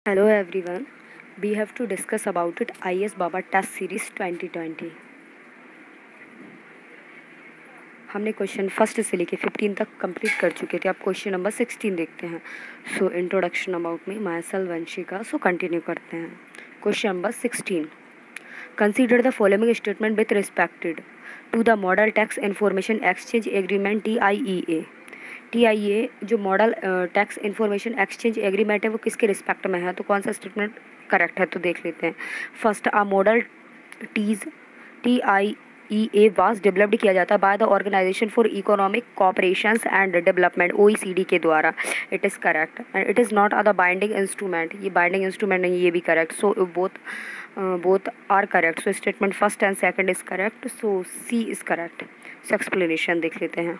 Hello everyone. We have to discuss about it IS Baba Test Series 2020. हमने question first से लेके 15 तक complete कर चुके थे. अब क्वेश्चन नंबर 16 देखते हैं. So introduction about me my self Vanshika. So continue करते हैं. Question number 16. Consider the following statement with respected to the model tax information exchange agreement TIA जो model tax information exchange agreement है वो किसके respect में है. तो कौन सा स्टेटमेंट करेक्ट है तो देख लेते हैं. First, a model TIEA was developed किया जाता है by the organization for economic cooperation and development OECD के द्वारा. It is correct. And it is not the binding instrument. ये बाइंडिंग इंस्ट्रूमेंट नहीं, ये भी correct. So both are correct. So statement first and second is correct. So C is correct. So explanation देख लेते हैं.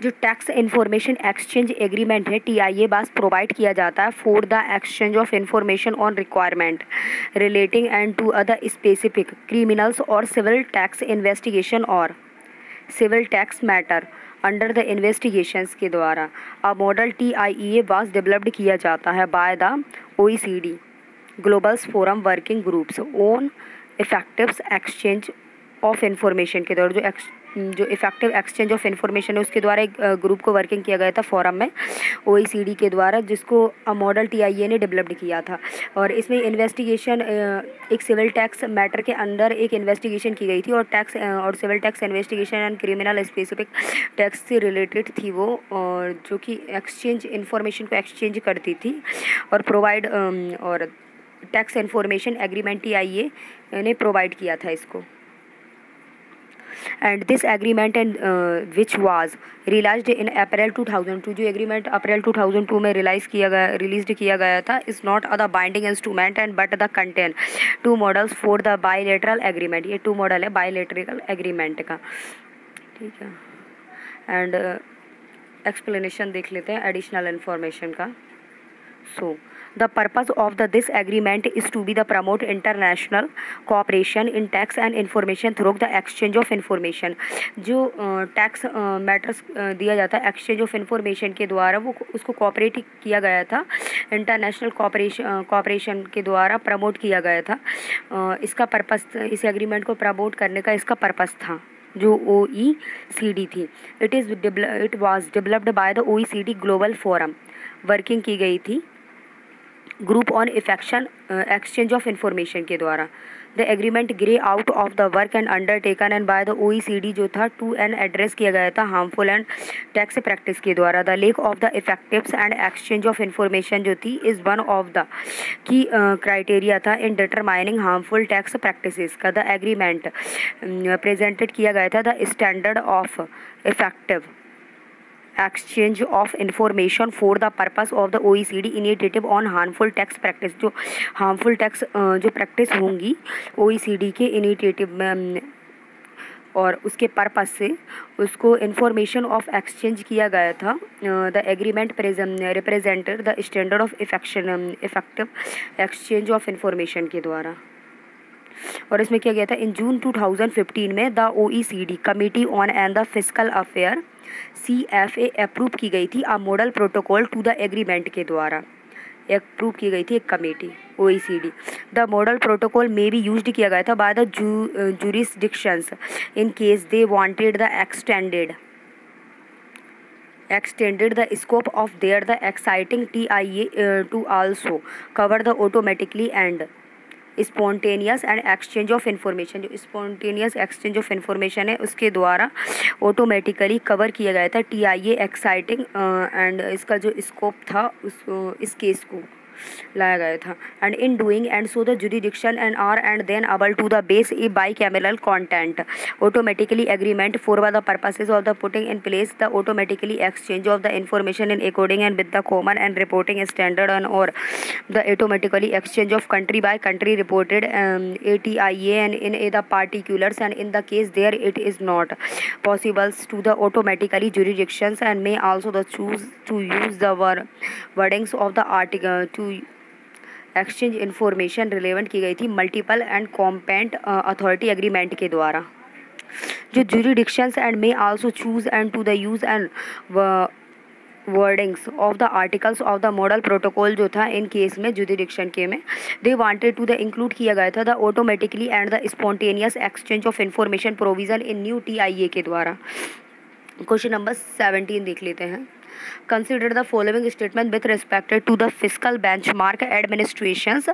जो टैक्स इंफॉर्मेशन एक्सचेंज एग्रीमेंट है TIA was provide किया जाता है for the exchange of information on requirement relating and to other specific criminals और civil tax investigation और civil tax matter under the investigations के द्वारा. A model TIA was developed किया जाता है by the OECD globals forum working groups on effective exchange of information के द्वारा. जो इफेक्टिव एक्सचेंज ऑफ इंफॉर्मेशन है उसके द्वारा एक ग्रुप को वर्किंग किया गया था फोरम में OECD के द्वारा, जिसको मॉडल TIA ने डेवलप्ड किया था. और इसमें इन्वेस्टिगेशन एक सिविल टैक्स मैटर के अंदर एक इन्वेस्टिगेशन की गई थी और टैक्स और civil tax investigation and criminal specific tax से रिलेटेड थी वो, और जो कि एक्सचेंज इंफॉर्मेशन को एक्सचेंज करती थी और प्रोवाइड और टैक्स इंफॉर्मेशन एग्रीमेंट TIA ने प्रोवाइड किया था इसको. And this agreement and which was released in April 2002. जो एग्रीमेंट अप्रैल 2002 में रिलीज़ किया गया था is not the binding instrument and but the content to models for the bilateral agreement. ये 2 मॉडल है बायलैटरल एग्रीमेंट का. ठीक है. एंड एक्सप्लेनेशन देख लेते हैं एडिशनल इन्फॉर्मेशन का. सो the purpose of this agreement is to be the promote international cooperation in tax and information through the exchange of information. जो टैक्स मैटर्स दिया जाता है एक्सचेंज ऑफ इंफॉर्मेशन के द्वारा वो उसको कोऑपरेट किया गया था, इंटरनेशनल कोऑपरेशन के द्वारा प्रमोट किया गया था. इसका पर्पस, इस एग्रीमेंट को प्रमोट करने का इसका पर्पस था जो OECD थी. It was developed by the OECD global forum working की गई थी group on effective exchange of information के द्वारा. The agreement grew out of the work and undertaken and by the OECD जो था टू एंड एड्रेस किया गया था हार्मफुल एंड टैक्स प्रैक्टिस के द्वारा. The lack of the effectives and exchange of information जो थी is one of the key criteria था in determining harmful tax practices का. द एग्रीमेंट प्रेजेंटेड किया गया था the standard of effective exchange of information for the purpose of the OECD initiative on harmful tax practice. जो harmful tax जो practice होंगी OECD के initiative में और उसके पर्पस से उसको इंफॉर्मेशन ऑफ एक्सचेंज किया गया था. The agreement represented the standard of effective exchange of information के द्वारा. और इसमें किया गया था इन जून 2015 में the OECD committee on and the fiscal affair CFA approve की गई थी a model protocol to the agreement के द्वारा. अप्रूव की गई थी एक committee OECD. The model protocol में भी यूज्ड किया गया था by the jurisdictions in case they wanted the extended the scope of the exciting TIA to also cover the automatically and spontaneous and exchange of information. जो spontaneous exchange of information है उसके द्वारा automatically cover किया गया था TIA exciting and इसका जो scope था इस केस को लाया गया था. And in doing and so the jurisdiction and are and then able to the base a bicameral content automatically agreement for the purposes of the putting in place the automatically exchange of the information in according and with the common and reporting standard and और the automatically exchange of country by country reported TIA and in the particulars and in the case there it is not possible to the automatically jurisdictions and may also the choose to use the wordings of the article to exchange information relevant की गई थी multiple and कॉम्पेंट authority agreement के द्वारा. जो jurisdictions and may also choose and to the use and wordings of the articles of the model protocol जो था in case में jurisdiction के में they wanted to the include किया गया था the automatically and the spontaneous exchange of information provision in new TIA के द्वारा। क्वेश्चन नंबर 17 देख लेते हैं। Consider the following statement with respected to the fiscal benchmark administrations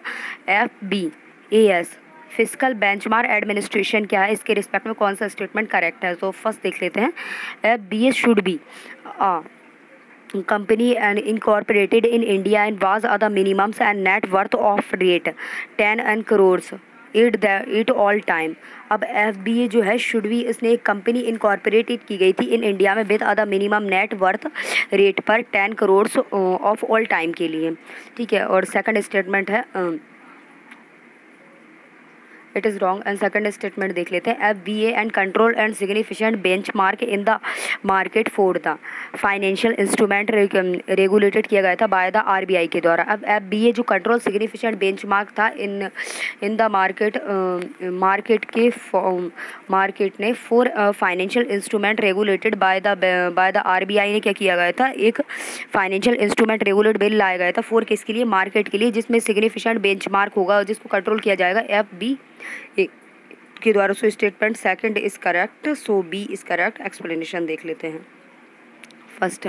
FBAS। Fiscal benchmark administration क्या है, इसके रिस्पेक्ट में कौन सा स्टेटमेंट करेक्ट है। तो फर्स्ट देख लेते हैं FBAS should be company and incorporated in India and was at the minimums and net worth of rate 10 and crores it all time। अब FBA जो है शुड भी इसने एक कंपनी इनकॉर्पोरेटेड की गई थी इन इंडिया में with other minimum net worth rate पर 10 करोड़ ऑफ ऑल टाइम के लिए, ठीक है। और सेकंड स्टेटमेंट है it is wrong and second statement देख लेते हैं FBA and control and significant benchmark in the market for the financial instrument regulated किया गया था बाय द RBI के द्वारा। अब FBA जो कंट्रोल सिग्निफिकेंट बेंचमार्क था इन द मार्केट ने for financial instrument regulated by the RBI ने क्या किया गया था, एक फाइनेंशियल इंस्ट्रूमेंट रेगुलेट बिल लाया गया था फॉर किसके लिए, मार्केट के लिए, जिसमें सिग्निफिकेंट बेंचमार्क होगा जिसको कंट्रोल किया जाएगा FBA के द्वारा। सो statement second is correct, so B is correct. Explanation देख लेते हैं। First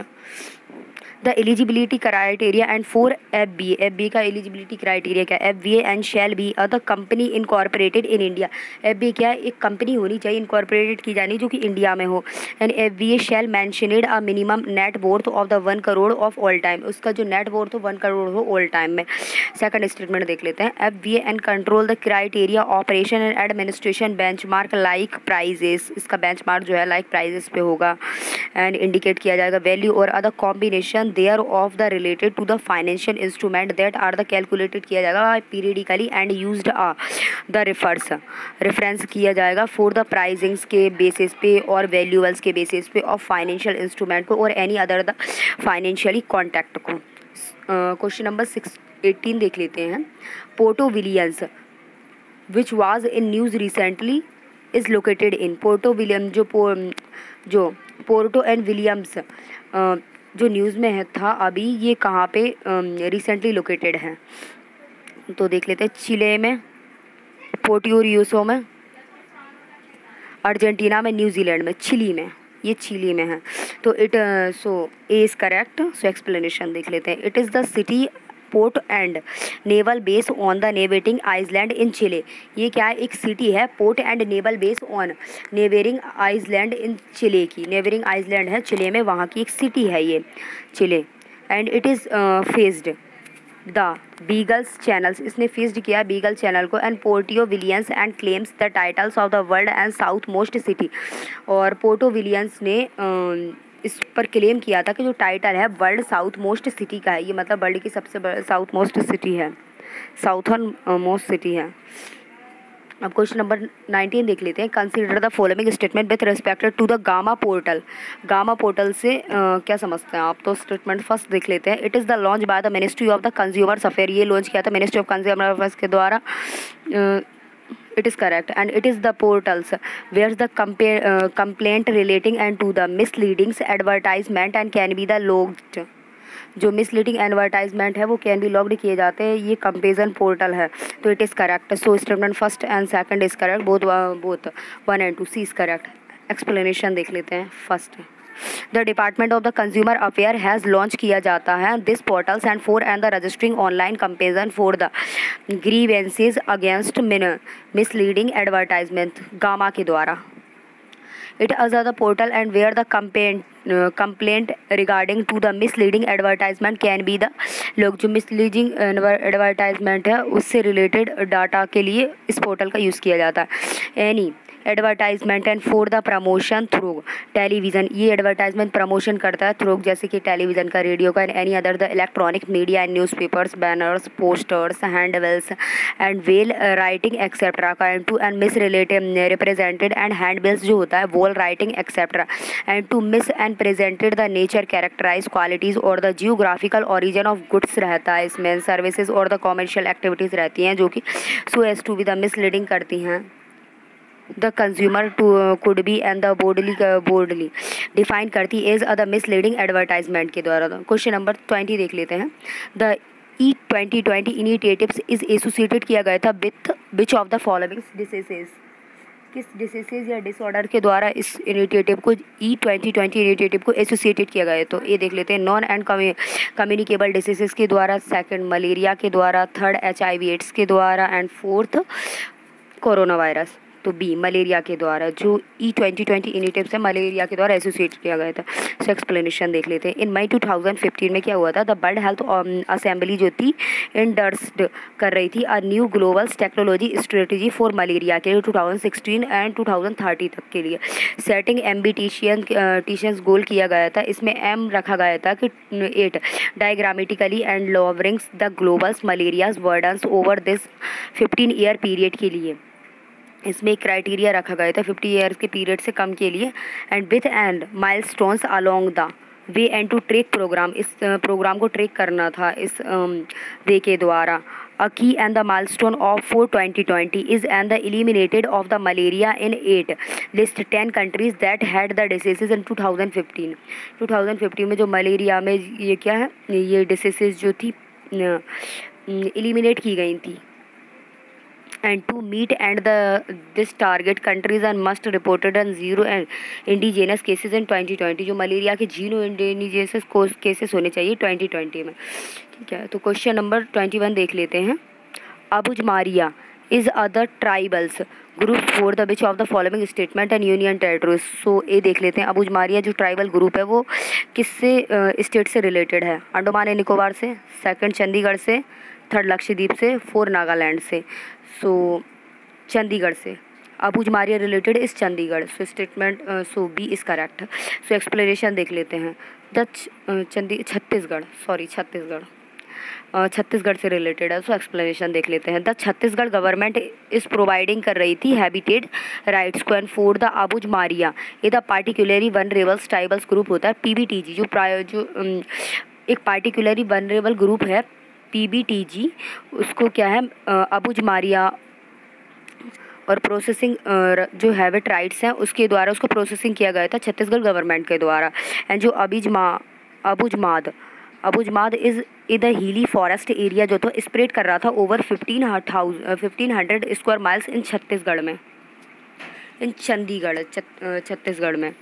the eligibility criteria and for FBA का एलिजिबिलिटी क्राइटेरिया क्या है, FBA and shall be a the company incorporated in India. FBA क्या है, एक कंपनी होनी चाहिए इनकॉर्पोरेटेड की जानी जो कि इंडिया में हो। And FBA shall mentioned a minimum net worth of the 1 crore of all time, उसका जो नेट वर्थ हो 1 करोड़ हो ऑल टाइम में। सेकंड स्टेटमेंट देख लेते हैं FBA and control the criteria operation and administration benchmark like prices, इसका बेंचमार्क जो है लाइक प्राइजेस पे होगा एंड इंडिकेट किया जाएगा वैल्यू और other combination there of the related to the financial instrument that are the calculated किया जाएगा periodically and used the reference किया जाएगा फॉर द प्राइसिंग्स के बेसिस पे और वैल्यूअल्स के बेसिस पे ऑफ फाइनेंशियल इंस्ट्रूमेंट को और any other the financially contact को। क्वेश्चन नंबर 18 देख लेते हैं। Puerto Williams which was in news recently is located in, Puerto William जो पोर्टो एंड विलियम्स जो न्यूज़ में है था अभी, ये कहाँ पे रिसेंटली लोकेटेड है। तो देख लेते हैं चिले में, पोर्टो रियोसो में, अर्जेंटीना में, न्यूजीलैंड में, चिली में, ये चिली में है। तो so A is correct. So explanation देख लेते हैं। It is the city port and naval base on the Navarino island in Chile. ये क्या है, एक सिटी है port and naval base on Navarino island in Chile की, नेवेरिंग आइसलैंड है चिले में, वहाँ की एक सिटी है ये Chile. And it is faced the Beagle's channels, इसने फेस्ड किया बीगल चैनल को and Puerto Williams and claims the titles of the world and south most city. और पोर्टो विलियम्स ने इस पर क्लेम किया था कि जो टाइटल है वर्ल्ड साउथ मोस्ट सिटी का है, ये मतलब वर्ल्ड की सबसे साउथ मोस्ट सिटी है, साउथर्न मोस्ट सिटी है। अब क्वेश्चन नंबर 19 देख लेते हैं। Consider the following statement with respected to the GAMA portal. GAMA portal से क्या समझते हैं आप। तो स्टेटमेंट फर्स्ट देख लेते हैं। It is the launch by the ministry of the consumers affair, ये लॉन्च किया था मिनिस्ट्री ऑफ कंज्यूमर अफेयर्स के द्वारा। It is correct and it is the portals where the complaint relating and to the misleading advertisement and can be the logged, जो misleading advertisement है वो can be logged किए जाते हैं, ये comparison portal है। तो it is correct. So statement first and second is correct, both 1 and 2 C is correct. Explanation देख लेते हैं। First the department of the consumer affair has launch किया जाता है this portals and for and the registering online comparison for the grievances against misleading advertisement GAMA के द्वारा। It is the portal and where the complaint regarding to the misleading advertisement can be the लोग, जो misleading advertisement है उससे related data के लिए इस portal का यूज़ किया जाता है। Any advertisement and for the promotion through television, ये एडवर्टाइजमेंट प्रमोशन करता है थ्रू जैसे कि टेलीविज़न का, रेडियो का, and any other the electronic media and newspapers, banners, posters, handbills and wall writing etcetera का, and to and misrepresented and handbills जो होता है wall writing etcetera, and to mis and presented the nature characterise qualities और the geographical origin of goods रहता है इसमें, services और the commercial activities रहती हैं जो कि so as to be the misleading करती हैं। The consumer to could be and the broadly define करती इज द मिसलीडिंग एडवर्टाइजमेंट के द्वारा। क्वेश्चन नंबर 20 देख लेते हैं। The E2020 initiatives is associated किया गया था with which of the following diseases, किस डिसीजेज या डिसऑर्डर के द्वारा इस इनिशिएटिव को E2020 इनिशिएटिव को एसोसिएटेड किया गया है। तो ये देख लेते हैं, नॉन एंड कम्युनिकेबल डिसीजेज के द्वारा, सेकंड मलेरिया के द्वारा, थर्ड HIV एड्स के द्वारा एंड फोर्थ कोरोना वायरस। तो बी मलेरिया के द्वारा, जो E2020 इनिशिएटिव से मलेरिया के द्वारा एसोसिएट किया गया था। सो एक्सप्लेनेशन देख लेते हैं। इन मई 2015 में क्या हुआ था, द वर्ल्ड हेल्थ असेंबली जो थी इंडर्स्ड कर रही थी a new global technology strategy for malaria के 2016 एंड 2030 तक के लिए। सेटिंग एम्बिटिशियस गोल किया गया था। इसमें एम रखा गया था कि 8 diagrammatically and lowerings the globals malaria's burdens over this 15 year period के लिए। इसमें एक क्राइटेरिया रखा गया था 50 ईयर्स के पीरियड से कम के लिए, and with and milestones along the way and to track programme, इस प्रोग्राम को ट्रैक करना था इस वे के द्वारा। A key and the milestone of for 2020 is and the eliminated of the malaria in 8 least 10 countries that had the diseases in 2015। 2015 में जो malaria में ये क्या है, ये डिसीजेज जो थी एलिमिनेट की गई थी। And to meet and this target countries and must reported on zero and indigenous cases in 2020। जो मलेरिया के जीरो इंडिजिनस केसेस होने चाहिए 2020 में। ठीक है, तो क्वेश्चन नंबर 21 देख लेते हैं। Abujhmaria is other tribals group for the which of the following statement and union territories. So ये देख लेते हैं, अबुजमारिया जो ट्राइबल ग्रुप है वो किससे स्टेट से रिलेटेड है, अंडमान एंड निकोबार से, सेकंड चंडीगढ़ से, थर्ड लक्षद्वीप से, फोर नागालैंड से। सो चंडीगढ़ से, अबुजमारिया रिलेटेड इस Chandigarh. So statement so B is correct. So explanation देख लेते हैं। छत्तीसगढ़ से रिलेटेड है। सो एक्सप्लेनेशन देख लेते हैं। द छत्तीसगढ़ गवर्नमेंट इस प्रोवाइडिंग कर रही थी हैबिटेट राइट्स को एंड फॉर द अबुजमारिया ये द पार्टिकुलरली वनरेबल्स ट्राइबल्स ग्रुप होता है PBTG, जो एक पार्टिकुलरली वनरेबल ग्रुप है PBTG, उसको क्या है अबुजमारिया और प्रोसेसिंग जो हैबिट राइट्स हैं उसके द्वारा उसको प्रोसेसिंग किया गया था छत्तीसगढ़ गवर्नमेंट के द्वारा। एंड जो Abujhmarh is the hilly forest area जो था स्प्रेड कर रहा था over 1500 square miles in Chhattisgarh में, इन चंडीगढ़ छत्तीसगढ़ में।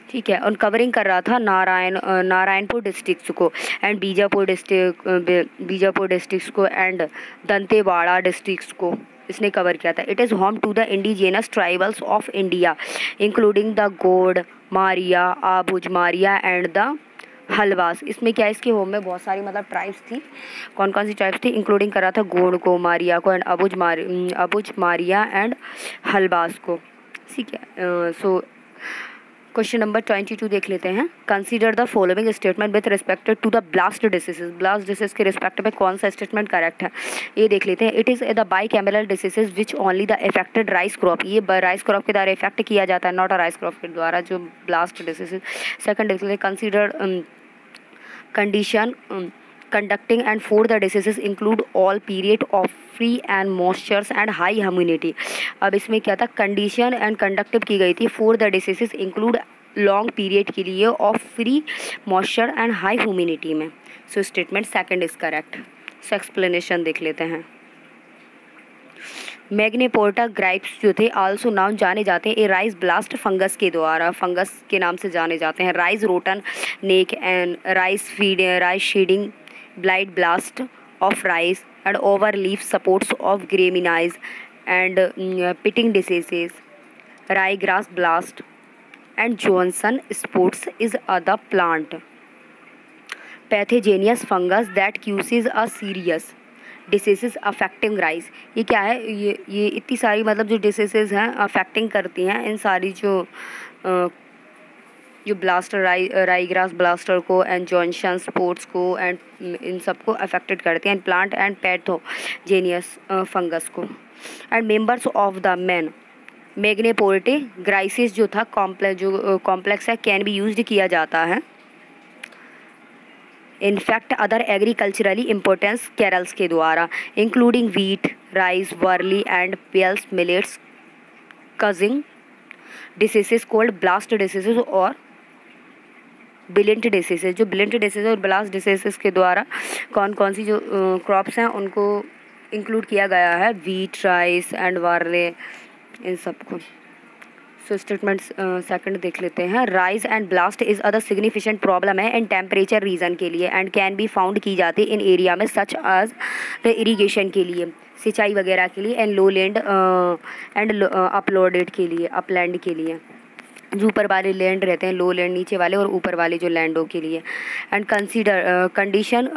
ठीक है, और कवरिंग कर रहा था नारायणपुर डिस्ट्रिक्ट्स को एंड बीजापुर डिस्ट्रिक्ट्स को एंड दंतेवाड़ा डिस्ट्रिक्ट्स को इसने कवर किया था। It is home to the indigenous tribals of India including the Gond, Maria, Abujhmaria and the Halbas. इसमें क्या है, इसके होम में बहुत सारी मतलब ट्राइब्स थी। कौन कौन सी ट्राइब्स थी, इंक्लूडिंग करा था गोड को, मारिया को एंड अबुजमारिया एंड हलवास को। ठीक है, सो क्वेश्चन नंबर 22 देख लेते हैं। Consider the following statement with respect to the blast diseases. Blast disease के रिस्पेक्ट में कौन सा स्टेटमेंट करेक्ट है, ये देख लेते हैं। It is the bicameral diseases which only the affected rice crop, ये राइस क्रॉप के द्वारा इफेक्ट किया जाता है, नॉट अ राइस क्रॉप के द्वारा जो ब्लास्ट डिसीजेज। सेकंड देख लेते हैं, consider condition conducting and for the diseases include all period of free and moistures and high humidity। अब इसमें क्या था, कंडीशन एंड कंडक्टिव की गई थी for the diseases include long period के लिए of free moisture and high humidity में। So statement second is correct. So explanation देख लेते हैं। मैग्नेपोर्टा ग्राइप्स जो थे आल्सो नाम जाने जाते हैं ए राइस ब्लास्ट फंगस के द्वारा, फंगस के नाम से जाने जाते हैं। Rice rotten neck and rice seedling blight blast of rice and over leaf supports of graminease and pitting diseases, ryegrass blast and Johnson spots is other plant pathogenous fungus that causes a serious diseases affecting rice। ये क्या है, ये इतनी सारी मतलब जो diseases हैं affecting करती हैं इन सारी जो ब्लास्टर राईग्रास ब्लास्टर को एंड जॉनसन स्पोर्ट्स को एंड इन सबको अफेक्टेड करते हैं, प्लांट एंड पैथोजेनियस फंगस को। And members of the man Magnaporthe grisea जो था कॉम्प्लेक्स है कैन बी यूज्ड किया जाता है in fact other agriculturally importance cereals के द्वारा including wheat, rice, barley and pearls millets causing diseases called blast diseases और ब्लिंट डिसीजेज। जो ब्लिंट डिसीज और ब्लास्ट डिसीजेस के द्वारा कौन कौन सी जो क्रॉप्स हैं उनको इंक्लूड किया गया है, वीट, राइस एंड बार्ले, इन सबको। सो स्टेटमेंट सेकंड देख लेते हैं। Rise and blast is other significant problem है इन टेम्परेचर रीजन के लिए एंड कैन बी फाउंड की जाती इन एरिया में सच एज द इरीगेशन के लिए, सिंचाई वगैरह के लिए, and low land and uploaded के लिए, अपलैंड के लिए, जो ऊपर वाले लैंड रहते हैं, लो लैंड नीचे वाले, और ऊपर वाले जो लैंडों के लिए। एंड कंसीडर कंडीशन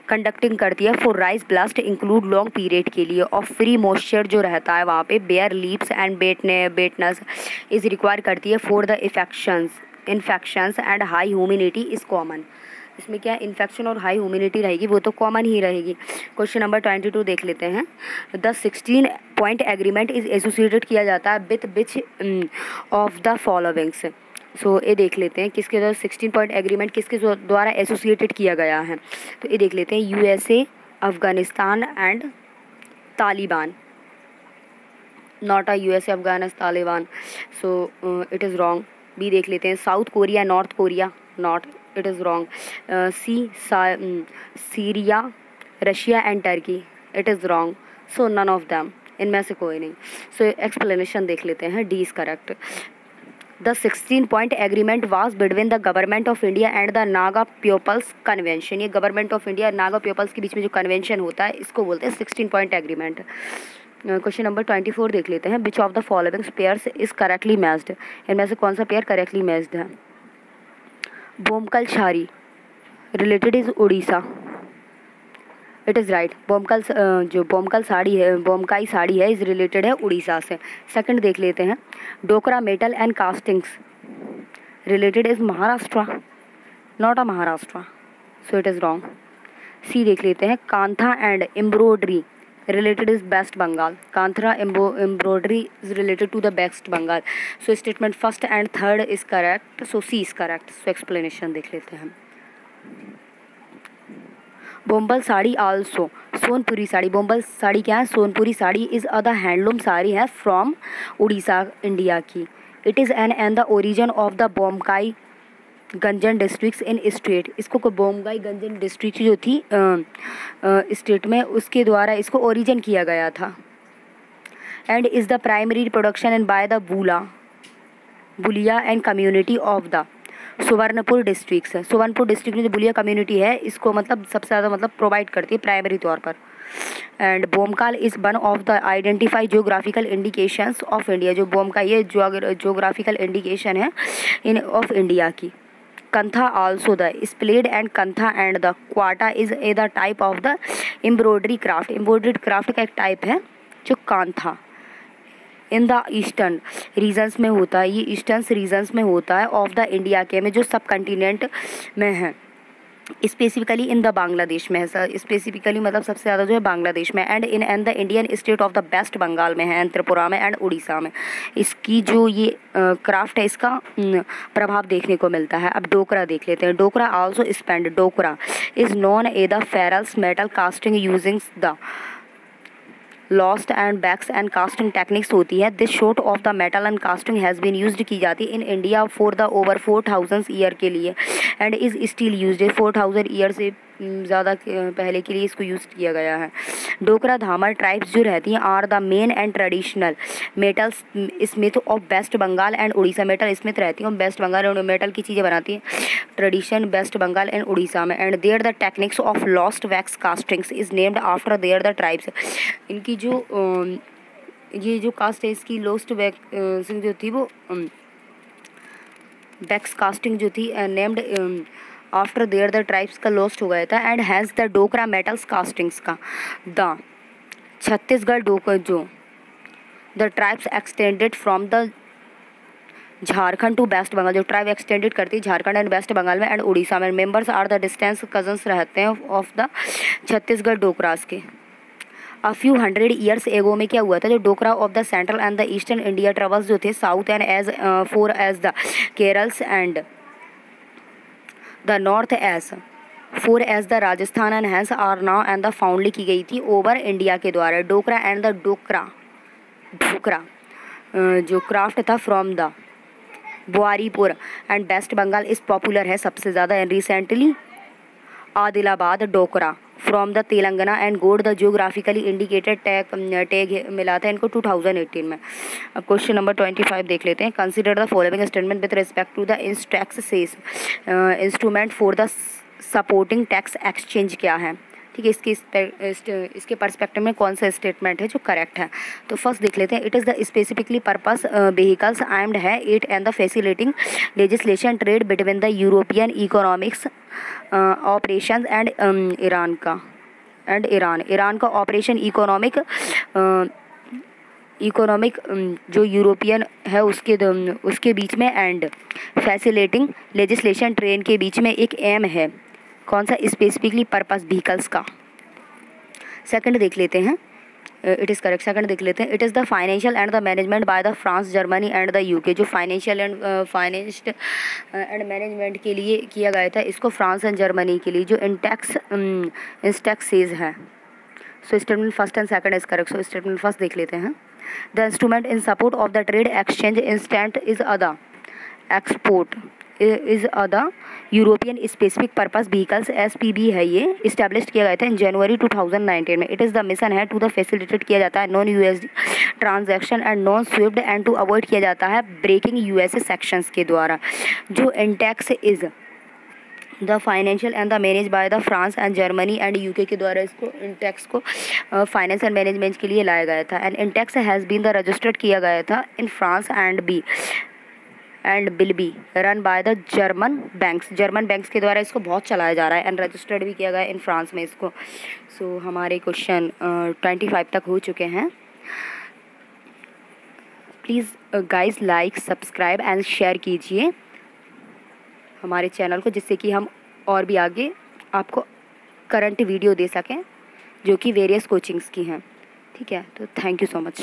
कंडक्टिंग करती है for rice blast include long period के लिए और फ्री मॉइस्चर जो रहता है वहाँ पे, bare leaves and wetness is require करती है for the infections and high humidity is common. इसमें क्या इन्फेक्शन और हाई ह्यूमिडिटी रहेगी, वो तो कॉमन ही रहेगी। क्वेश्चन नंबर 22 देख लेते हैं। The 16 point agreement is associated किया जाता है with which of the followings. So ये देख लेते हैं किसके द्वारा 16 पॉइंट एग्रीमेंट किसके द्वारा एसोसिएटेड किया गया है। तो ये देख लेते हैं, USA, Afghanistan and Taliban. Not a USA, Afghanistan, Taliban, so it is wrong. B देख लेते हैं, South Korea, North Korea, not, it is wrong. C Syria, Russia and Turkey, it is wrong. So none of them, इनमें से कोई नहीं। सो एक्सप्लेनेशन देख लेते हैं, D is correct. The 16 point agreement was between the government of India and the Naga People's Convention। ये government of India और नागा पीपल्स के बीच में जो कन्वेंशन होता है इसको बोलते हैं 16 पॉइंट एग्रीमेंट। क्वेश्चन नंबर 24 देख लेते हैं। विच of the following pairs is correctly matched. इनमें से कौन सा पेयर करेक्टली मैच्ड है। Bomkai sari related is Orissa, it is right. Bomkai जो बोमकल साड़ी है, बोमकाई साड़ी है, इज रिलेटेड है उड़ीसा से। सेकंड देख लेते हैं। Dokra metal and castings related is Maharashtra, not a Maharashtra, so it is wrong. C देख लेते हैं। Kantha and embroidery related is West Bengal. Kantha embroidery is related to the West Bengal. So statement first and third is correct, so C is correct. So explanation देख लेते हैं। Bomkai sari also Sonepuri sari. Bomkai sari क्या है, Sonepuri sari is a the handloom sari है from Orissa, India की। It is an the origin of the Bomkai गंजन district in state. इसको बोमकाई गंजन डिस्ट्रिक्ट जो थी स्टेट में, उसके द्वारा इसको ओरिजिन किया गया था। And is the primary production and by the Bhulia and community of the Subarnapur district है। सुवर्णपुर डिस्ट्रिक्ट में जो बुलिया कम्युनिटी है इसको मतलब सबसे ज़्यादा मतलब प्रोवाइड करती है प्राइमरी तौर पर। And Bomkai is one of the identify geographical indications of India. जो बोमकाल ये जोग्राफिकल इंडिकेशन है इन ऑफ इंडिया की। Kantha also the spelled and Kantha and the Qanta is a the type of the embroidery craft. Embroidery craft का एक type है जो Kantha in the eastern regions में होता है। ये ईस्टर्न रीजन्स में होता है ऑफ द इंडिया के में, जो सब कंटिनेंट में है। स्पेसिफिकली इन द बांग्लादेश में है, स्पेसिफिकली मतलब सबसे ज़्यादा जो है बांग्लादेश में। And in the Indian state of the West Bengal में है, एंड त्रिपुरा में एंड उड़ीसा में। इसकी जो ये क्राफ्ट है इसका प्रभाव देखने को मिलता है। अब डोकरा देख लेते हैं। Dokra also spelled, Dokra is non a the ferrous metal casting using the lost and wax and casting techniques होती है। This sort of the metal and casting has been used की जाती है in India for the over 4000 year के लिए and is still used. 4000 year से ज़्यादा पहले के लिए इसको यूज़ किया गया है। डोकरा धामर ट्राइब्स जो रहती हैं are the main and traditional metal smith of West Bengal and Orissa. Metal smith रहती हैं वेस्ट बंगाल और मेटल की चीज़ें बनाती हैं ट्रेडिशन वेस्ट बंगाल एंड उड़ीसा में। And their the techniques of lost wax castings is named after there the tribes. इनकी जो ये जो कास्ट है इसकी लॉस्ट वैक्स जो थी वो वैक्स कास्टिंग जो थी named after there the tribes का लॉस्ट हो गया था। And has the Dokra metals castings का द छत्तीसगढ़ डोकर जो the tribes extended from the Jharkhand to West Bengal. जो ट्राइब एक्सटेंडेड करती है झारखंड एंड वेस्ट बंगाल में एंड उड़ीसा में। Members are the distance cousins रहते हैं ऑफ द छत्तीसगढ़ डोकरास के। अ फ्यू 100 ईयर्स एगो में क्या हुआ था, जो Dokra of the central and the eastern India tribes जो थे south and as far as the Keralas and the north as far as the Rajasthan and hence are now and the foundly की गई थी ओवर इंडिया के द्वारा। डोकरा एंड द डोकरा जो craft था from the Buaripur and West Bengal is popular है सबसे ज़्यादा। And recently Adilabad Dokra from the Telangana and got the geographically indicated tag मिला था इनको 2018 में। अब क्वेश्चन नंबर 25 देख लेते हैं। Consider the following statement with respect to the instrument for the supporting tax exchange क्या है, ठीक है। इसके परस्पेक्टिव में कौन सा स्टेटमेंट है जो करेक्ट है। तो फर्स्ट देख लेते हैं। It is the specifically purpose vehicles aimed है it and the facilitating legislation trade between the European economics operation and Iran का ऑपरेशन इकोनॉमिक जो यूरोपियन है उसके बीच में एंड फैसिलिटिंग लेजिस्लेशन ट्रेड के बीच में एक एम है। कौन सा स्पेसिफिकली पर्पस व्हीकल्स का। सेकंड देख लेते हैं। It is correct. सेकंड देख लेते हैं। It is the financial and the management by the France Germany and the UK. जो फाइनेंशियल एंड मैनेजमेंट के लिए किया गया था इसको फ्रांस एंड जर्मनी के लिए जो इंस्टेक्सेज है। सो statement first and second is correct. So statement first देख लेते हैं। The instrument in support of the trade exchange instant is अदा एक्सपोर्ट इज़ अदा European specific purpose vehicles SPV है। ये इस्टेब्लिश किया गया था इन जनवरी 2019 में। इट इज़ द मिशन है टू द फैसिलिटेट किया जाता है non USD transaction and non swift and to avoid किया जाता है ब्रेकिंग USA सेक्शंस के द्वारा। जो INSTEX is the financial and the manage by the France and Germany and UK के द्वारा इसको इंटेक्स को फाइनेंस एंड मैनेजमेंट के लिए लाया गया था। And INSTEX has been the registered किया गया था in France and will be run by the German banks के द्वारा इसको बहुत चलाया जा रहा है एंड रजिस्टर्ड भी किया गया इन फ्रांस में इसको। सो हमारे क्वेश्चन 25 तक हो चुके हैं। Please guys like subscribe and share कीजिए हमारे चैनल को, जिससे कि हम और भी आगे आपको करंट वीडियो दे सकें जो कि वेरियस कोचिंग्स की हैं, ठीक है। तो थैंक यू सो मच।